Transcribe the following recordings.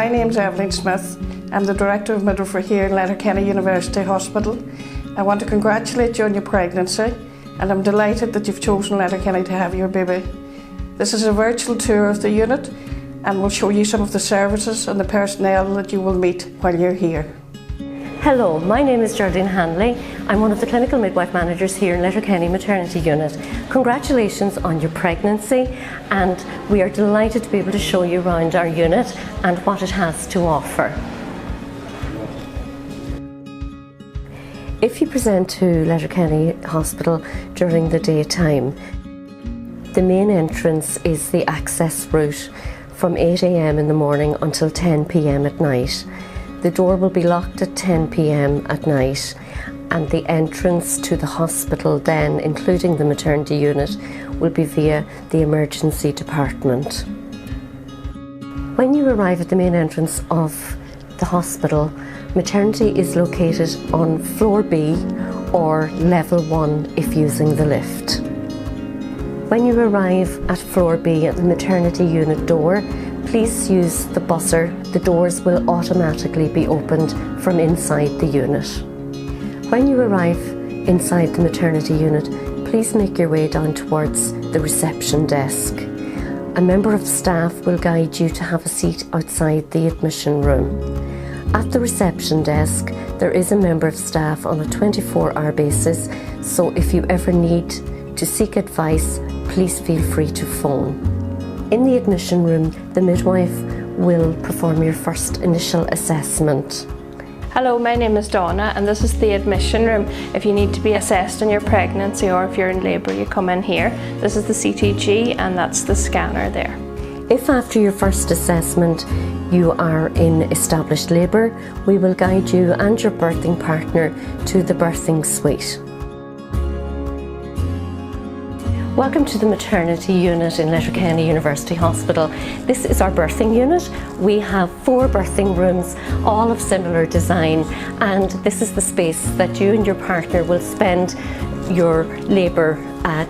my name's Evelyn Smith. I'm the Director of Midwifery here in Letterkenny University Hospital. I want to congratulate you on your pregnancy, and I'm delighted that you've chosen Letterkenny to have your baby. This is a virtual tour of the unit, and we'll show you some of the services and the personnel that you will meet while you're here. Hello, my name is Geraldine Hanley. I'm one of the clinical midwife managers here in Letterkenny Maternity Unit. Congratulations on your pregnancy, and we are delighted to be able to show you around our unit and what it has to offer. If you present to Letterkenny Hospital during the daytime, the main entrance is the access route from 8 AM in the morning until 10 PM at night. The door will be locked at 10 PM at night, and the entrance to the hospital then, including the maternity unit, will be via the emergency department. When you arrive at the main entrance of the hospital, maternity is located on floor B or level 1 if using the lift. When you arrive at floor B at the maternity unit door, please use the buzzer. The doors will automatically be opened from inside the unit. When you arrive inside the maternity unit, please make your way down towards the reception desk. A member of staff will guide you to have a seat outside the admission room. At the reception desk, there is a member of staff on a 24-hour basis, so if you ever need to seek advice, please feel free to phone. In the admission room, the midwife will perform your first initial assessment. Hello, my name is Donna, and this is the admission room. If you need to be assessed on your pregnancy or if you're in labour, you come in here. This is the CTG, and that's the scanner there. If after your first assessment you are in established labour, we will guide you and your birthing partner to the birthing suite. Welcome to the maternity unit in Letterkenny University Hospital. This is our birthing unit. We have 4 birthing rooms, all of similar design, and this is the space that you and your partner will spend your labour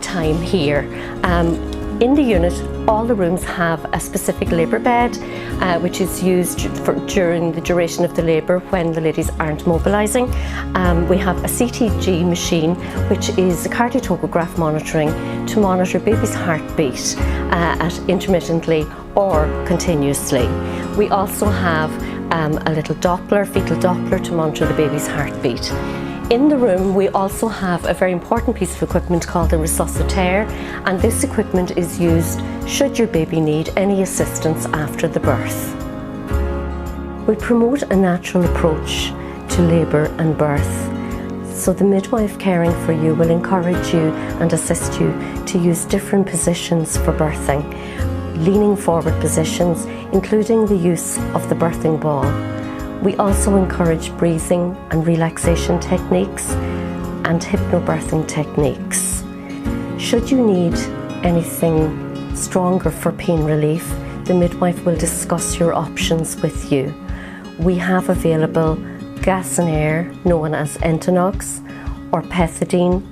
time here. In the unit, all the rooms have a specific labour bed, which is used during the duration of the labour when the ladies aren't mobilising. We have a CTG machine, which is cardiotogograph monitoring to monitor baby's heartbeat intermittently or continuously. We also have a little Doppler, fetal Doppler, to monitor the baby's heartbeat. In the room, we also have a very important piece of equipment called a resuscitaire, and this equipment is used should your baby need any assistance after the birth. We promote a natural approach to labour and birth, so the midwife caring for you will encourage you and assist you to use different positions for birthing, leaning forward positions, including the use of the birthing ball. We also encourage breathing and relaxation techniques and hypnobirthing techniques. Should you need anything stronger for pain relief, the midwife will discuss your options with you. We have available gas and air, known as Entonox, or pethidine,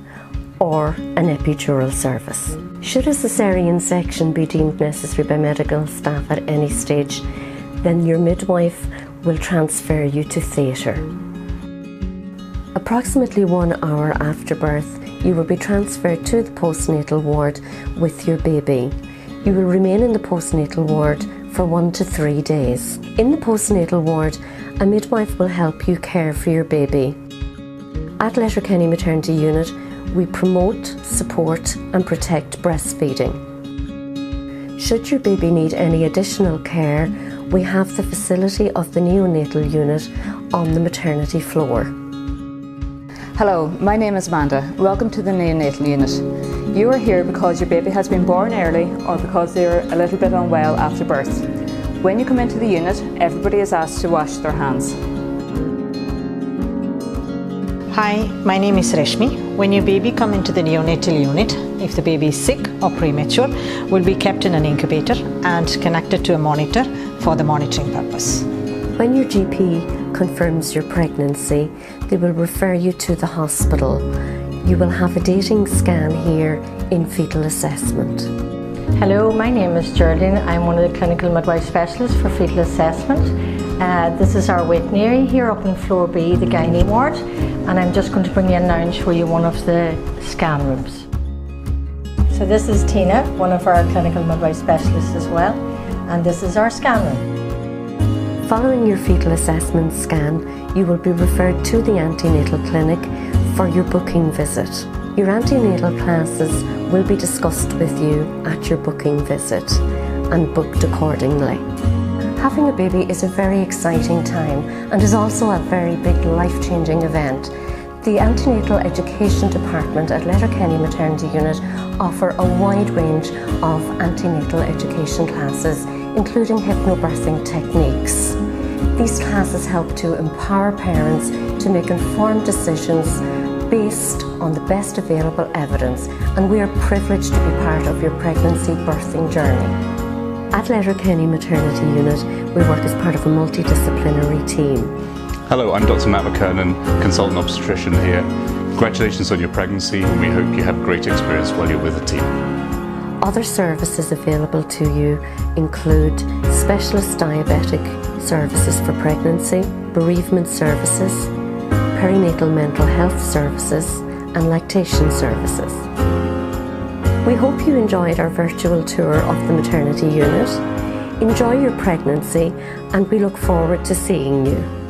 or an epidural service. Should a caesarean section be deemed necessary by medical staff at any stage, then your midwife will transfer you to theatre. Approximately 1 hour after birth, you will be transferred to the postnatal ward with your baby. You will remain in the postnatal ward for 1 to 3 days. In the postnatal ward, a midwife will help you care for your baby. At Letterkenny Maternity Unit, we promote, support and protect breastfeeding. Should your baby need any additional care, we have the facility of the neonatal unit on the maternity floor. Hello, my name is Amanda. Welcome to the neonatal unit. You are here because your baby has been born early or because they are a little bit unwell after birth. When you come into the unit, everybody is asked to wash their hands. Hi, my name is Reshmi. When your baby comes into the neonatal unit, if the baby is sick or premature, will be kept in an incubator and connected to a monitor for the monitoring purpose. When your GP confirms your pregnancy, they will refer you to the hospital. You will have a dating scan here in fetal assessment. Hello, my name is Geraldine. I'm one of the clinical midwife specialists for fetal assessment. This is our waiting area here up in floor B, the gynae ward, and I'm just going to bring you in now and show you one of the scan rooms. So this is Tina, one of our clinical midwife specialists as well, and this is our scan room. Following your fetal assessment scan, you will be referred to the antenatal clinic for your booking visit. Your antenatal classes will be discussed with you at your booking visit and booked accordingly. Having a baby is a very exciting time and is also a very big life-changing event. The Antenatal Education Department at Letterkenny Maternity Unit offer a wide range of antenatal education classes, including hypnobirthing techniques. These classes help to empower parents to make informed decisions based on the best available evidence, and we are privileged to be part of your pregnancy birthing journey. At Letterkenny Maternity Unit, we work as part of a multidisciplinary team. Hello, I'm Dr. Matt McKernan, consultant obstetrician here. Congratulations on your pregnancy, and we hope you have a great experience while you're with the team. Other services available to you include specialist diabetic services for pregnancy, bereavement services, perinatal mental health services, and lactation services. We hope you enjoyed our virtual tour of the maternity unit. Enjoy your pregnancy, and we look forward to seeing you.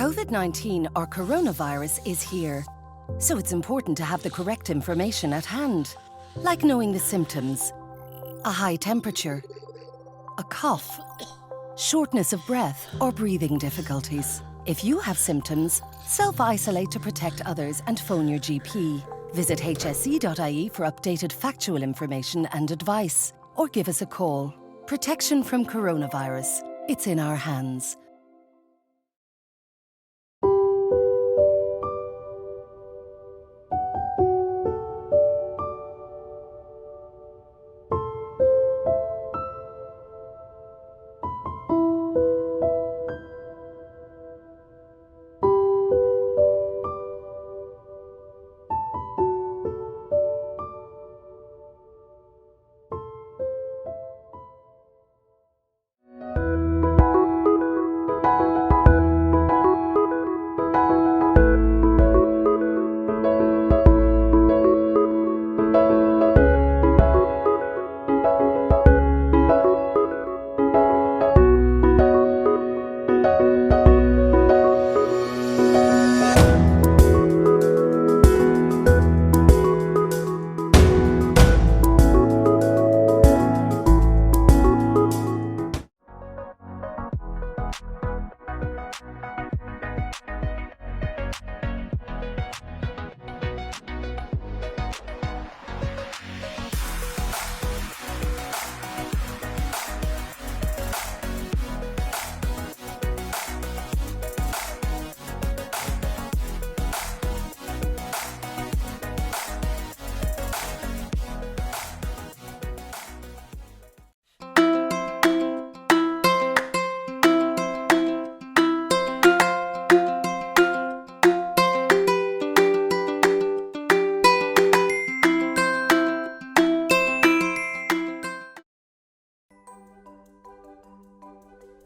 COVID-19 or coronavirus is here, so it's important to have the correct information at hand, like knowing the symptoms, a high temperature, a cough, shortness of breath or breathing difficulties. If you have symptoms, self-isolate to protect others and phone your GP. Visit hse.ie for updated factual information and advice, or give us a call. Protection from coronavirus. It's in our hands.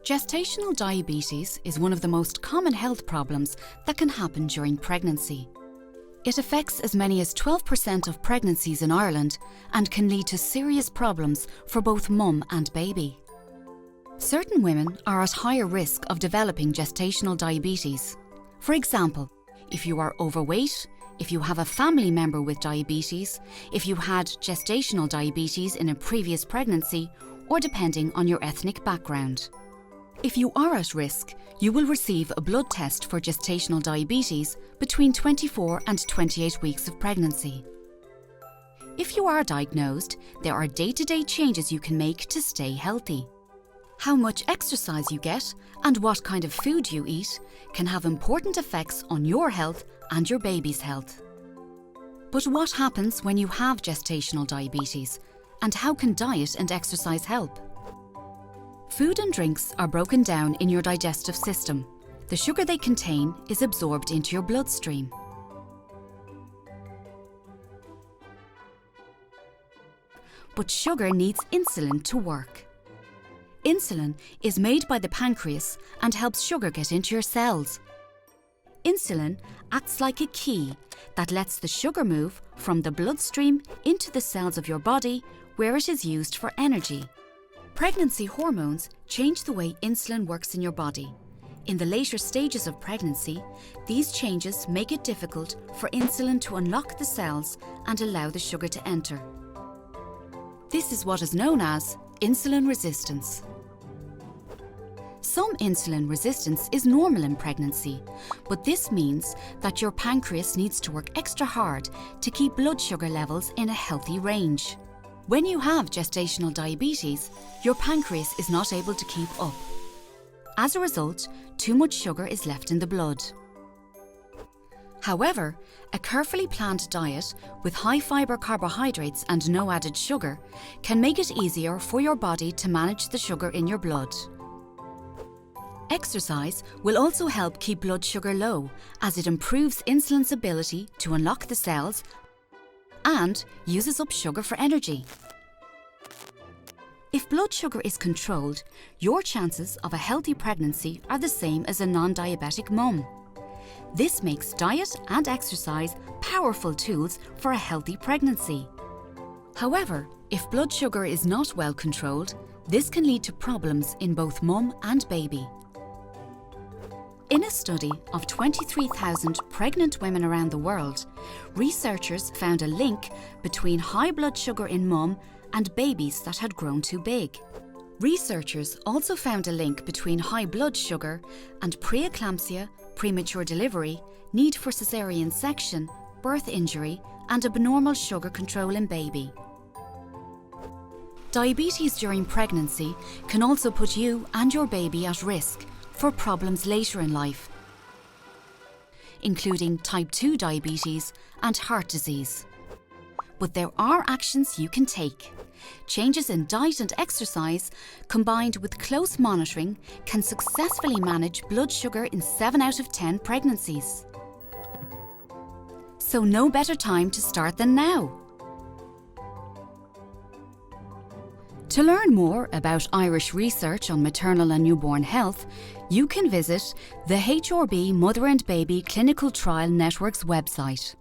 Gestational diabetes is one of the most common health problems that can happen during pregnancy. It affects as many as 12% of pregnancies in Ireland and can lead to serious problems for both mum and baby. Certain women are at higher risk of developing gestational diabetes. For example, if you are overweight, if you have a family member with diabetes, if you had gestational diabetes in a previous pregnancy, or depending on your ethnic background. If you are at risk, you will receive a blood test for gestational diabetes between 24 and 28 weeks of pregnancy. If you are diagnosed, there are day-to-day changes you can make to stay healthy. How much exercise you get and what kind of food you eat can have important effects on your health and your baby's health. But what happens when you have gestational diabetes, and how can diet and exercise help? Food and drinks are broken down in your digestive system. The sugar they contain is absorbed into your bloodstream. But sugar needs insulin to work. Insulin is made by the pancreas and helps sugar get into your cells. Insulin acts like a key that lets the sugar move from the bloodstream into the cells of your body, where it is used for energy. Pregnancy hormones change the way insulin works in your body. In the later stages of pregnancy, these changes make it difficult for insulin to unlock the cells and allow the sugar to enter. This is what is known as insulin resistance. Some insulin resistance is normal in pregnancy, but this means that your pancreas needs to work extra hard to keep blood sugar levels in a healthy range. When you have gestational diabetes, your pancreas is not able to keep up. As a result, too much sugar is left in the blood. However, a carefully planned diet with high-fibre carbohydrates and no added sugar can make it easier for your body to manage the sugar in your blood. Exercise will also help keep blood sugar low, as it improves insulin's ability to unlock the cells and uses up sugar for energy. If blood sugar is controlled, your chances of a healthy pregnancy are the same as a non-diabetic mum. This makes diet and exercise powerful tools for a healthy pregnancy. However, if blood sugar is not well controlled, this can lead to problems in both mum and baby. In a study of 23,000 pregnant women around the world, researchers found a link between high blood sugar in mum and babies that had grown too big. Researchers also found a link between high blood sugar and preeclampsia, premature delivery, need for caesarean section, birth injury, and abnormal sugar control in baby. Diabetes during pregnancy can also put you and your baby at risk for problems later in life, including type 2 diabetes and heart disease. But there are actions you can take. Changes in diet and exercise, combined with close monitoring, can successfully manage blood sugar in 7 out of 10 pregnancies. So no better time to start than now. To learn more about Irish research on maternal and newborn health, you can visit the HRB Mother and Baby Clinical Trial Network's website.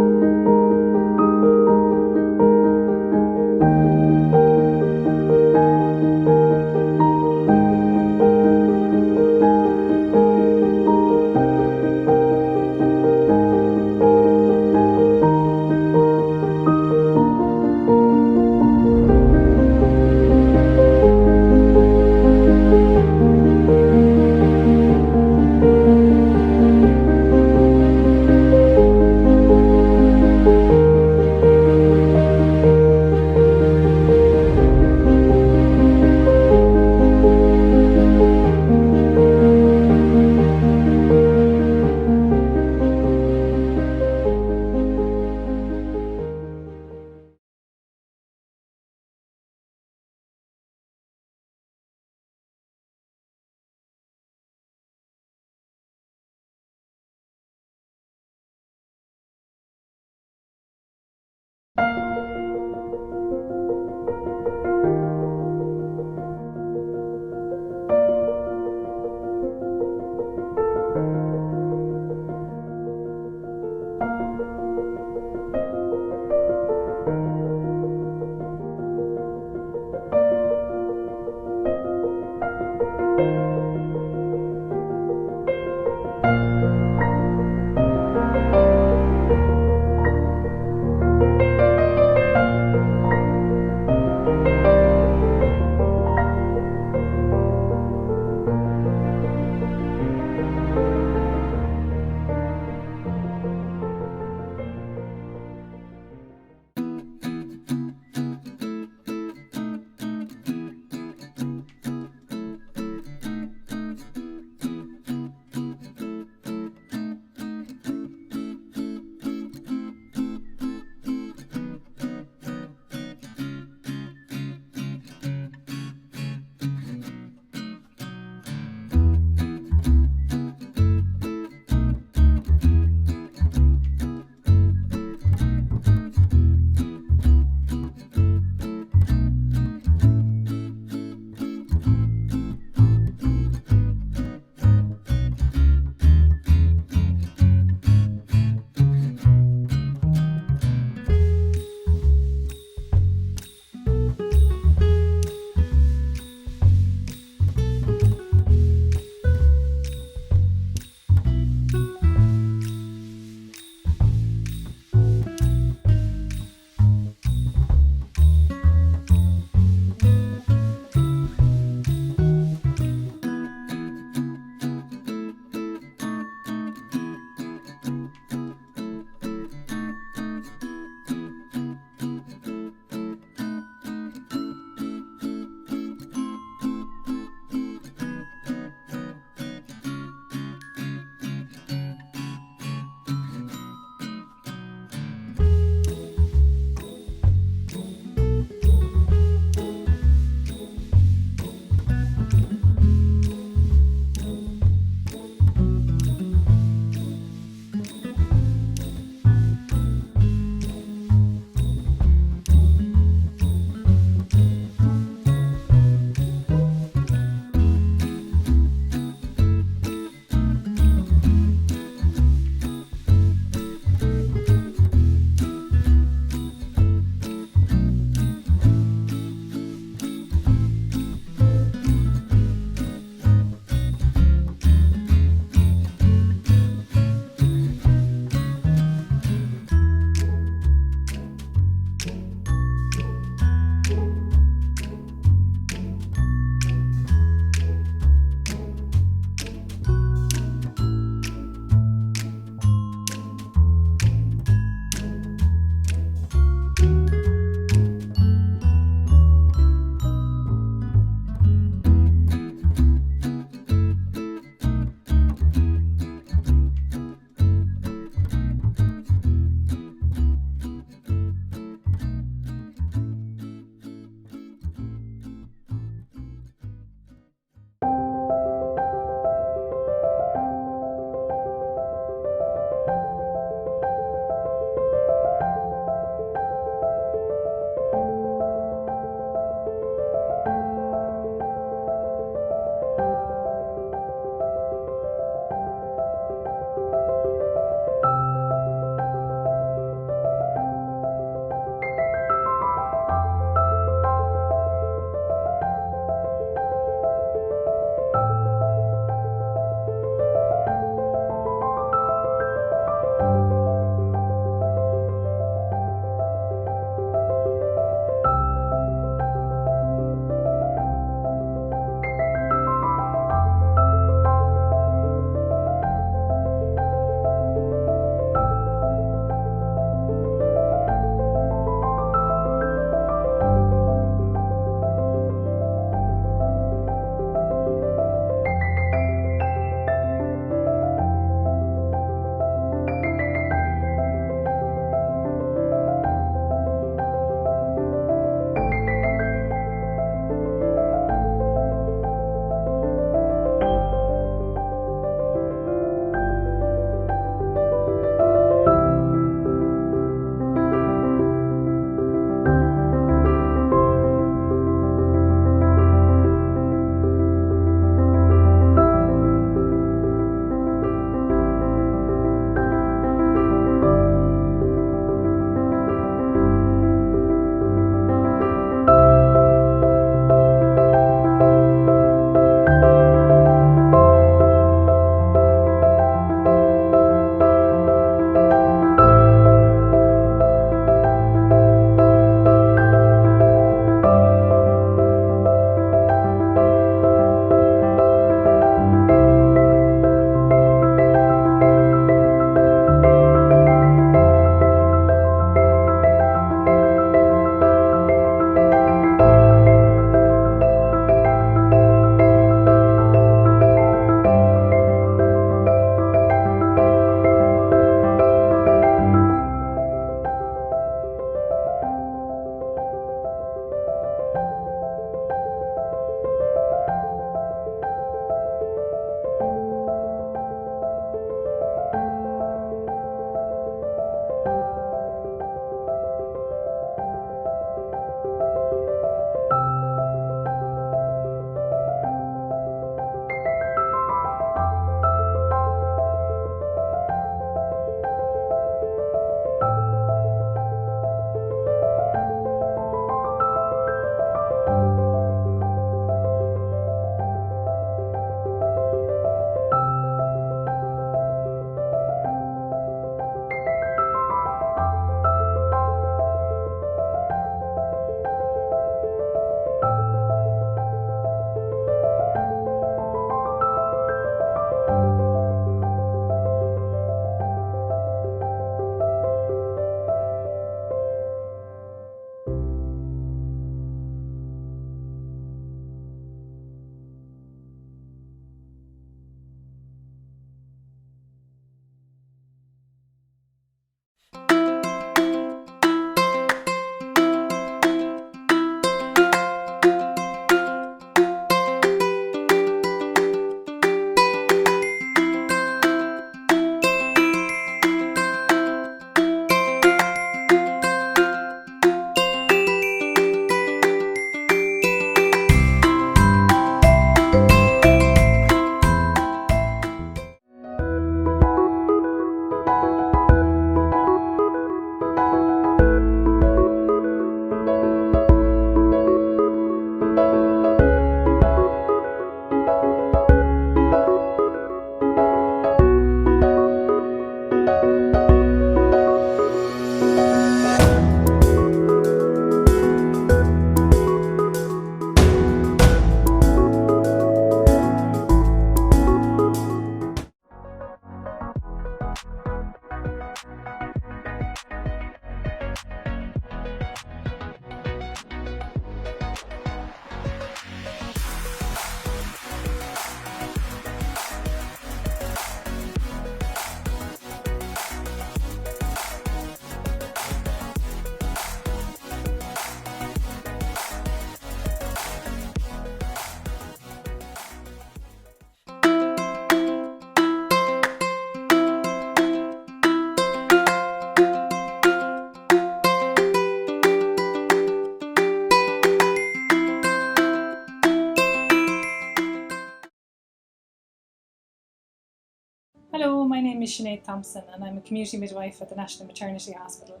Sinead Thompson and I'm a community midwife at the National Maternity Hospital.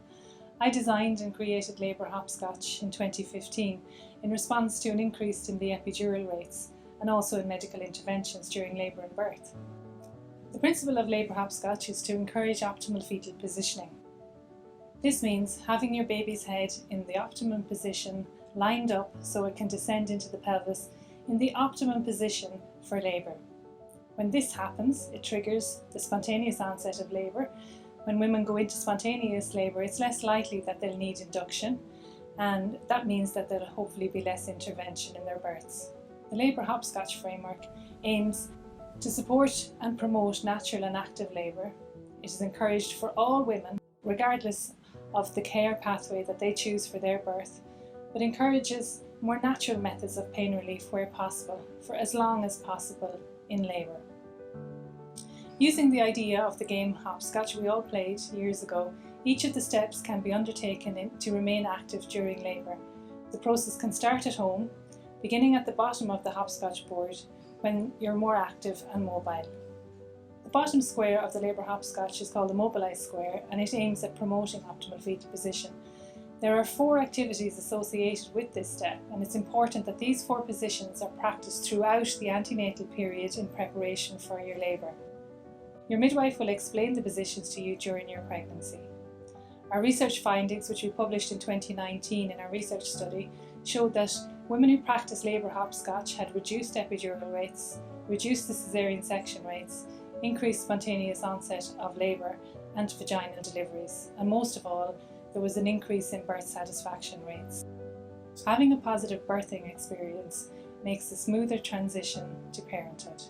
I designed and created labour hopscotch in 2015 in response to an increase in the epidural rates and also in medical interventions during labour and birth. The principle of labour hopscotch is to encourage optimal fetal positioning. This means having your baby's head in the optimum position, lined up so it can descend into the pelvis in the optimum position for labour. When this happens, it triggers the spontaneous onset of labour. When women go into spontaneous labour, it's less likely that they'll need induction, and that means that there'll hopefully be less intervention in their births. The labour hopscotch framework aims to support and promote natural and active labour. It is encouraged for all women, regardless of the care pathway that they choose for their birth, but encourages more natural methods of pain relief where possible, for as long as possible in labour. Using the idea of the game hopscotch we all played years ago, each of the steps can be undertaken to remain active during labour. The process can start at home, beginning at the bottom of the hopscotch board when you're more active and mobile. The bottom square of the labour hopscotch is called the mobilised square, and it aims at promoting optimal fetal position. There are 4 activities associated with this step, and it's important that these 4 positions are practiced throughout the antenatal period in preparation for your labour. Your midwife will explain the positions to you during your pregnancy. Our research findings, which we published in 2019 in our research study, showed that women who practiced labour hopscotch had reduced epidural rates, reduced the caesarean section rates, increased spontaneous onset of labour and vaginal deliveries, and most of all, there was an increase in birth satisfaction rates. Having a positive birthing experience makes a smoother transition to parenthood.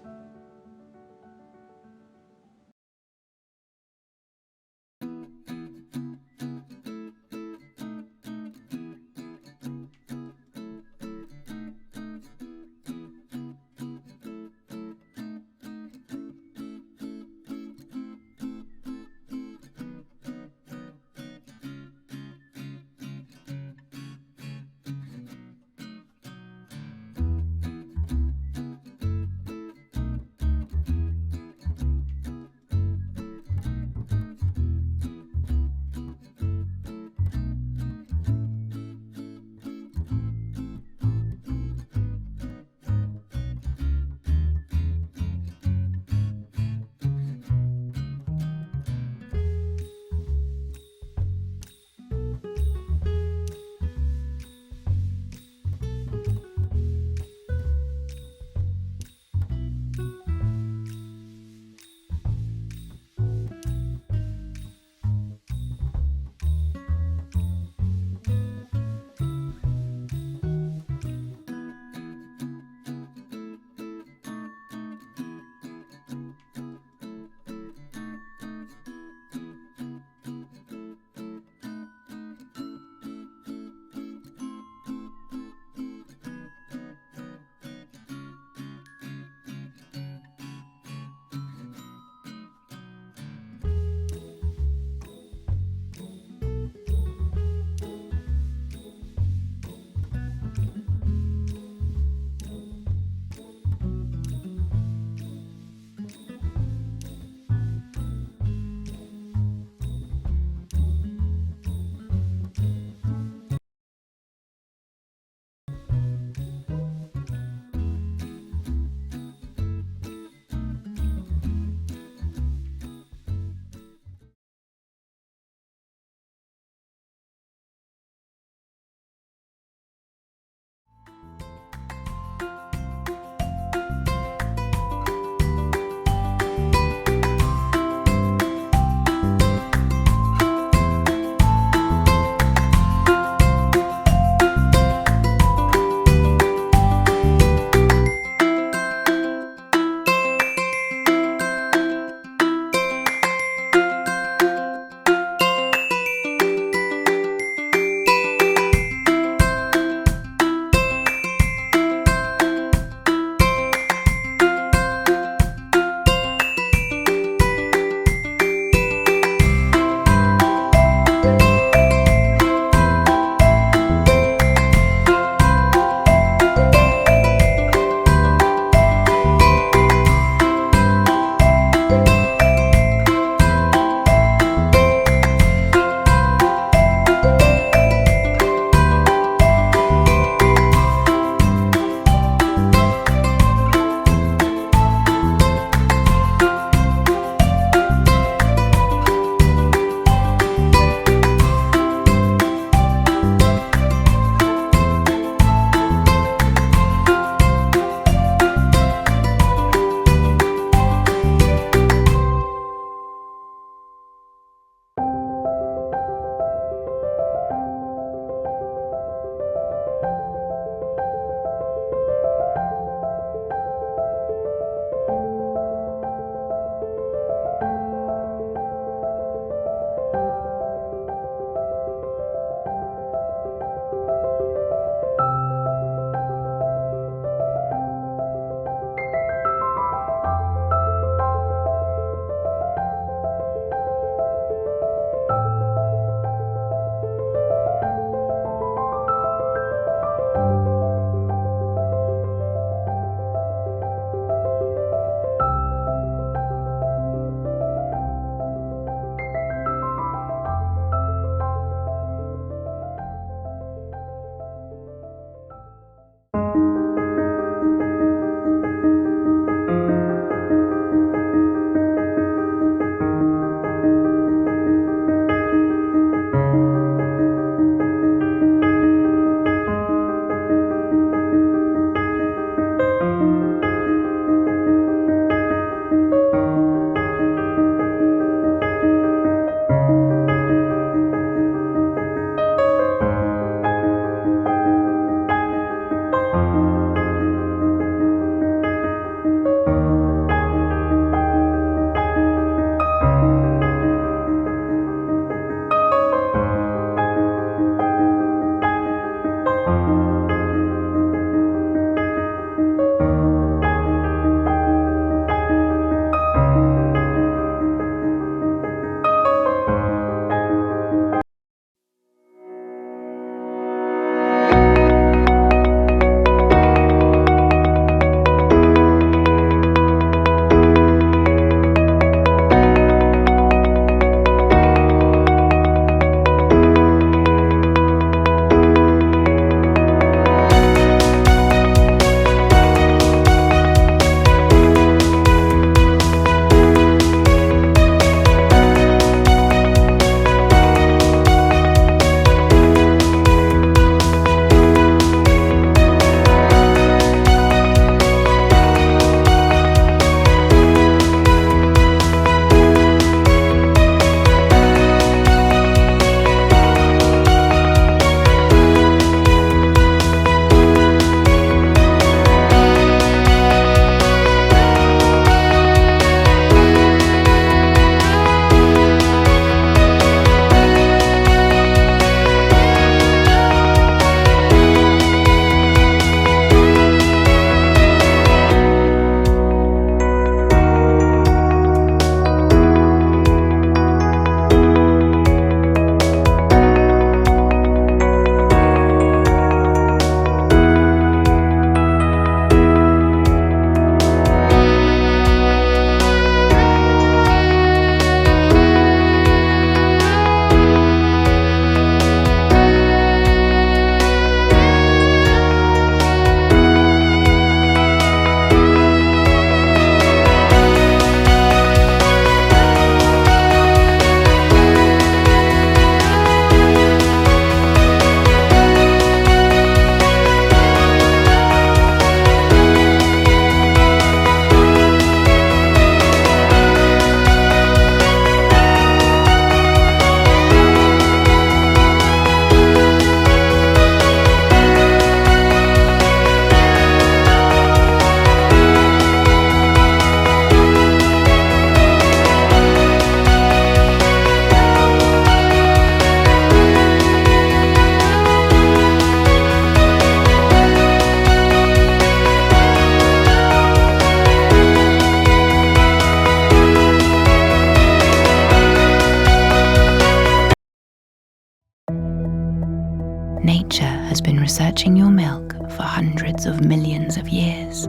Nature has been researching your milk for hundreds of millions of years.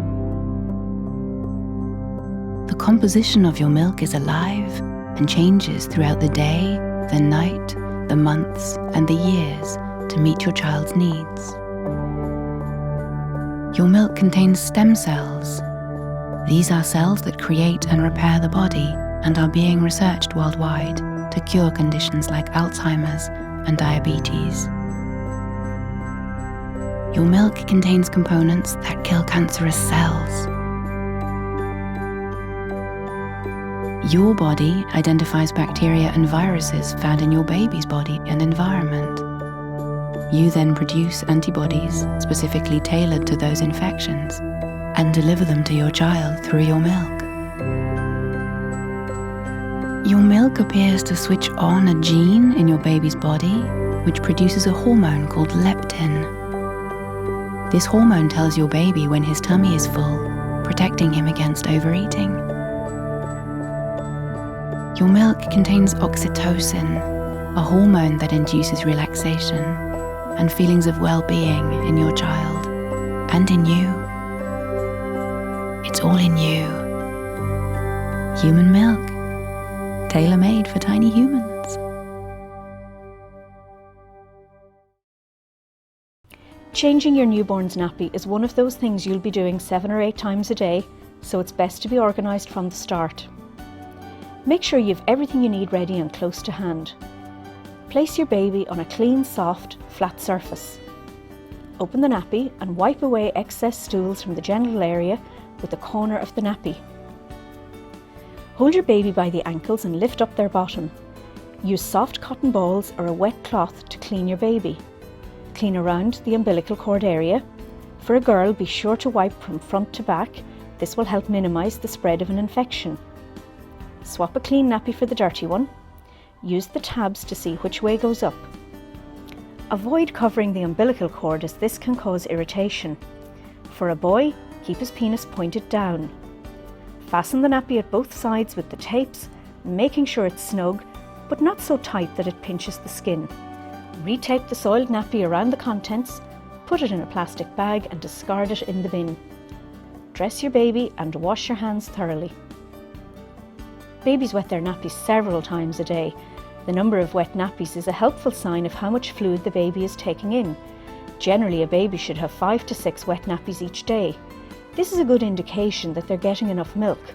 The composition of your milk is alive and changes throughout the day, the night, the months, and the years to meet your child's needs. Your milk contains stem cells. These are cells that create and repair the body and are being researched worldwide to cure conditions like Alzheimer's and diabetes. Your milk contains components that kill cancerous cells. Your body identifies bacteria and viruses found in your baby's body and environment. You then produce antibodies specifically tailored to those infections and deliver them to your child through your milk. Your milk appears to switch on a gene in your baby's body, which produces a hormone called leptin. This hormone tells your baby when his tummy is full, protecting him against overeating. Your milk contains oxytocin, a hormone that induces relaxation and feelings of well-being in your child and in you. It's all in you. Human milk, tailor-made for tiny humans. Changing your newborn's nappy is one of those things you'll be doing 7 or 8 times a day, so it's best to be organised from the start. Make sure you have everything you need ready and close to hand. Place your baby on a clean, soft, flat surface. Open the nappy and wipe away excess stools from the genital area with the corner of the nappy. Hold your baby by the ankles and lift up their bottom. Use soft cotton balls or a wet cloth to clean your baby. Clean around the umbilical cord area. For a girl, be sure to wipe from front to back. This will help minimise the spread of an infection. Swap a clean nappy for the dirty one. Use the tabs to see which way goes up. Avoid covering the umbilical cord as this can cause irritation. For a boy, keep his penis pointed down. Fasten the nappy at both sides with the tapes, making sure it's snug, but not so tight that it pinches the skin. Retape the soiled nappy around the contents, put it in a plastic bag and discard it in the bin. Dress your baby and wash your hands thoroughly. Babies wet their nappies several times a day. The number of wet nappies is a helpful sign of how much fluid the baby is taking in. Generally, a baby should have 5 to 6 wet nappies each day. This is a good indication that they're getting enough milk.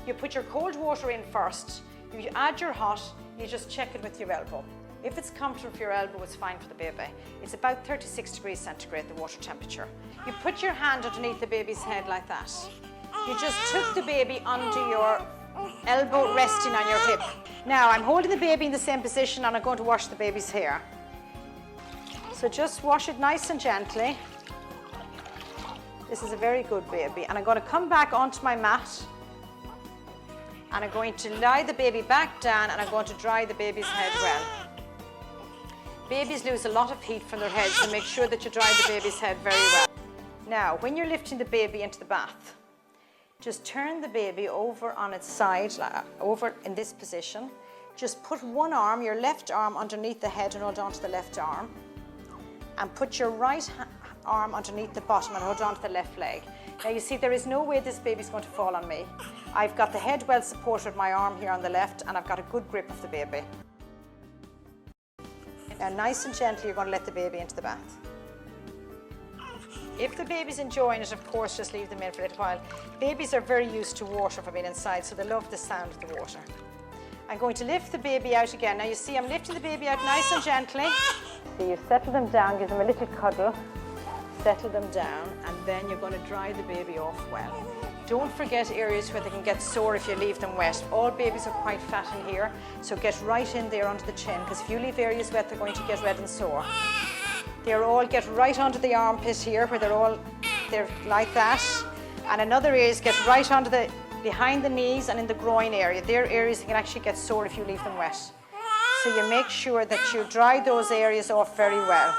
You put your cold water in first, you add your hot, you just check it with your elbow. If it's comfortable for your elbow, it's fine for the baby. It's about 36 degrees centigrade, the water temperature. You put your hand underneath the baby's head like that. You just took the baby under your elbow resting on your hip. Now I'm holding the baby in the same position and I'm going to wash the baby's hair. So just wash it nice and gently. This is a very good baby. And I'm going to come back onto my mat and I'm going to lie the baby back down and I'm going to dry the baby's head well. Babies lose a lot of heat from their heads, so make sure that you dry the baby's head very well. Now, when you're lifting the baby into the bath, just turn the baby over on its side, over in this position. Just put one arm, your left arm, underneath the head and hold on to the left arm. And put your right arm underneath the bottom and hold on to the left leg. Now you see there is no way this baby's going to fall on me. I've got the head well supported with my arm here on the left and I've got a good grip of the baby. Now nice and gently you're going to let the baby into the bath. If the baby's enjoying it, of course, just leave them in for a little while. Babies are very used to water from being inside, so they love the sound of the water. I'm going to lift the baby out again. Now you see I'm lifting the baby out nice and gently. So you settle them down, give them a little cuddle, settle them down, and then you're going to dry the baby off well. Don't forget areas where they can get sore if you leave them wet. All babies are quite fat in here, so get right in there under the chin, because if you leave areas wet, they're going to get red and sore. They're all get right onto the armpit here, where they're like that. And another areas get right onto the behind the knees and in the groin area. They're areas that can actually get sore if you leave them wet. So you make sure that you dry those areas off very well.